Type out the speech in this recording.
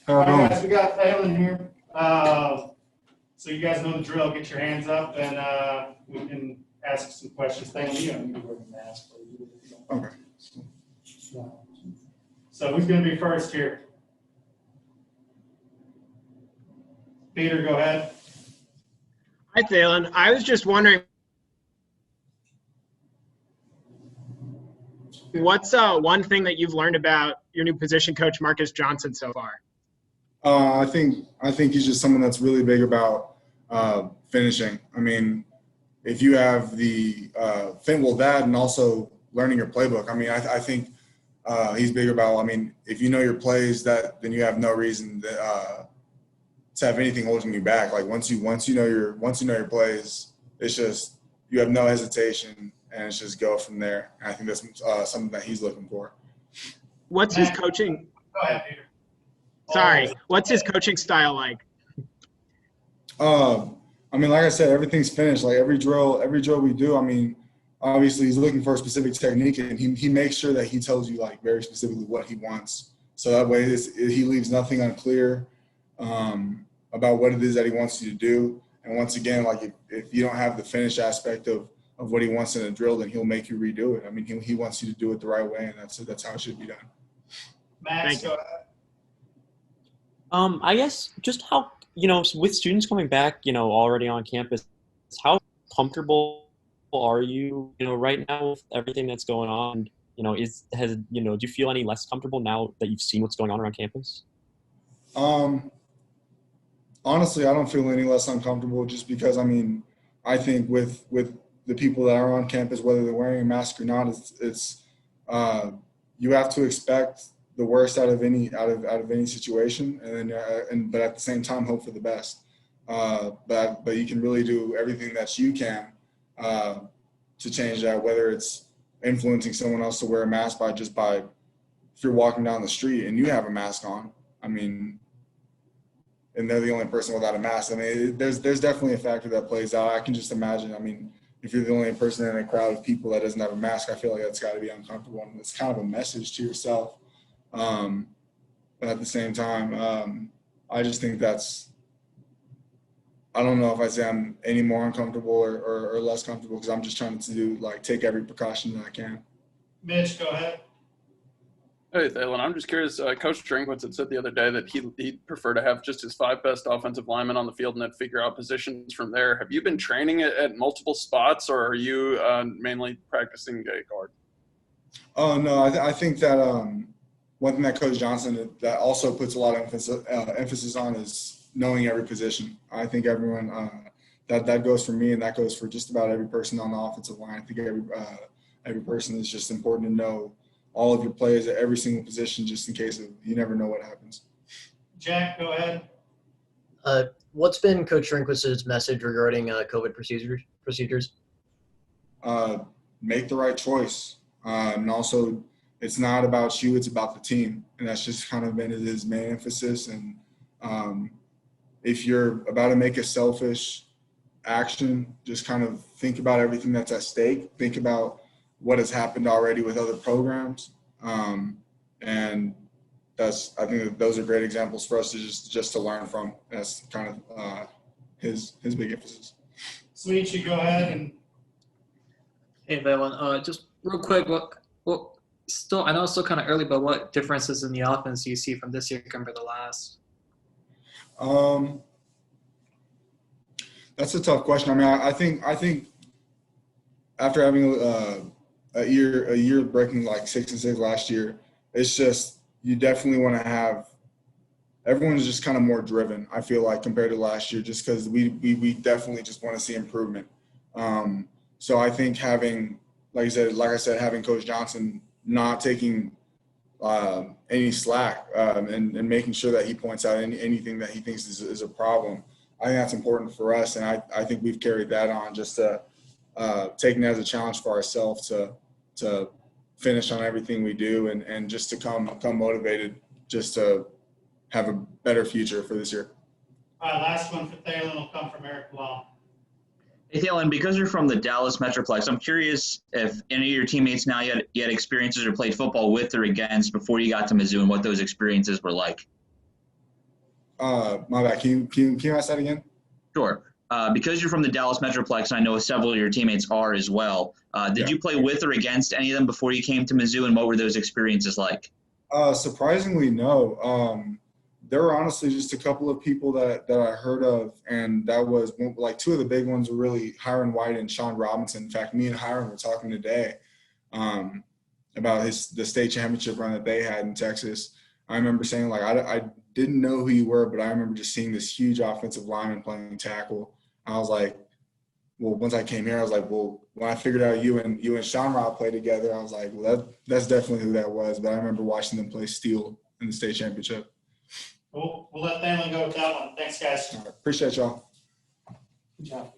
All right, guys, we got Thalen here. So you guys know the drill. Get your hands up, and we can ask some questions. Thalen, you don't need to wear a mask. Okay. So who's going to be first here? Peter, go ahead. Hi, Thalen. I was just wondering, what's one thing that you've learned about your new position coach, Marcus Johnson, so far? I think he's just someone that's really big about finishing. I mean, if you have the that and also learning your playbook. I mean, I think he's big about. I mean, if you know your plays, then you have no reason to have anything holding you back. Like once you know your plays, it's just you have no hesitation, and it's just go from there. And I think that's something that he's looking for. What's his coaching? Go ahead, Peter. Sorry, what's his coaching style like? I mean, like I said, everything's finished. Like every drill we do. I mean, obviously he's looking for a specific technique, and he makes sure that he tells you like very specifically what he wants. So that way he leaves nothing unclear about what it is that he wants you to do. And once again, like if you don't have the finish aspect of what he wants in a drill, then he'll make you redo it. I mean, he wants you to do it the right way, and that's how it should be done. Max, go ahead. I guess just how, with students coming back, already on campus, how comfortable are you, right now with everything that's going on? Do you feel any less comfortable now that you've seen what's going on around campus? Honestly, I don't feel any less uncomfortable just because, I mean, I think with the people that are on campus, whether they're wearing a mask or not, it's you have to expect the worst out of any situation, but at the same time hope for the best. But you can really do everything that you can to change that, whether it's influencing someone else to wear a mask by if you're walking down the street and you have a mask on, I mean, and they're the only person without a mask. I mean, there's definitely a factor that plays out. I can just imagine. I mean, if you're the only person in a crowd of people that doesn't have a mask, I feel like that's got to be uncomfortable, and it's kind of a message to yourself. But at the same time, I just think I don't know if I say I'm any more uncomfortable or less comfortable, because I'm just trying to take every precaution that I can. Mitch, go ahead. Hey, Thalen, I'm just curious. Coach Drinkwitz had said the other day that he'd prefer to have just his 5 best offensive linemen on the field and then figure out positions from there. Have you been training at multiple spots, or are you mainly practicing guard? Oh, no, I think that one thing that Coach Johnson that also puts a lot of emphasis on is knowing every position. I think everyone that goes for me, and that goes for just about every person on the offensive line. I think every person is just important to know all of your players at every single position, just in case you never know what happens. Jack, go ahead. What's been Coach Drinkwitz's message regarding COVID procedures? Make the right choice. And also, it's not about you, it's about the team. And that's just kind of been his main emphasis. And if you're about to make a selfish action, just kind of think about everything that's at stake. Think about what has happened already with other programs. And I think that those are great examples for us to just to learn from. That's kind of his big emphasis. Sweet, you go ahead. Hey, Thalen, just real quick, I know it's still kind of early, but what differences in the offense do you see from this year compared to last? That's a tough question. I mean, I think after having a year breaking like 6-6 last year, it's just you definitely want to have everyone's just kind of more driven, I feel like, compared to last year, just because we definitely just want to see improvement. So I think having, like I said, having Coach Johnson not taking any slack and making sure that he points out anything that he thinks is a problem, I think that's important for us. And I think we've carried that on, just to taking it as a challenge for ourselves to finish on everything we do and just to come motivated, just to have a better future for this year. All right, last one for Thalen will come from Eric Blau. Hey, Thalen, because you're from the Dallas Metroplex, I'm curious if any of your teammates now you had experiences or played football with or against before you got to Mizzou, and what those experiences were like. My bad. Can you ask that again? Sure. Because you're from the Dallas Metroplex, I know several of your teammates are as well. Did you play with or against any of them before you came to Mizzou, and what were those experiences like? Surprisingly, no. There were honestly just a couple of people that I heard of, and that was like two of the big ones were really Hiram White and Sean Robinson. In fact, me and Hiram were talking today about the state championship run that they had in Texas. I remember saying, like, I didn't know who you were, but I remember just seeing this huge offensive lineman playing tackle. I was like, well, once I came here, I was like, well, when I figured out you and Sean Rob played together, I was like, well, that's definitely who that was. But I remember watching them play steel in the state championship. We'll let Thalen go with that one. Thanks, guys. All right, appreciate y'all. Good job.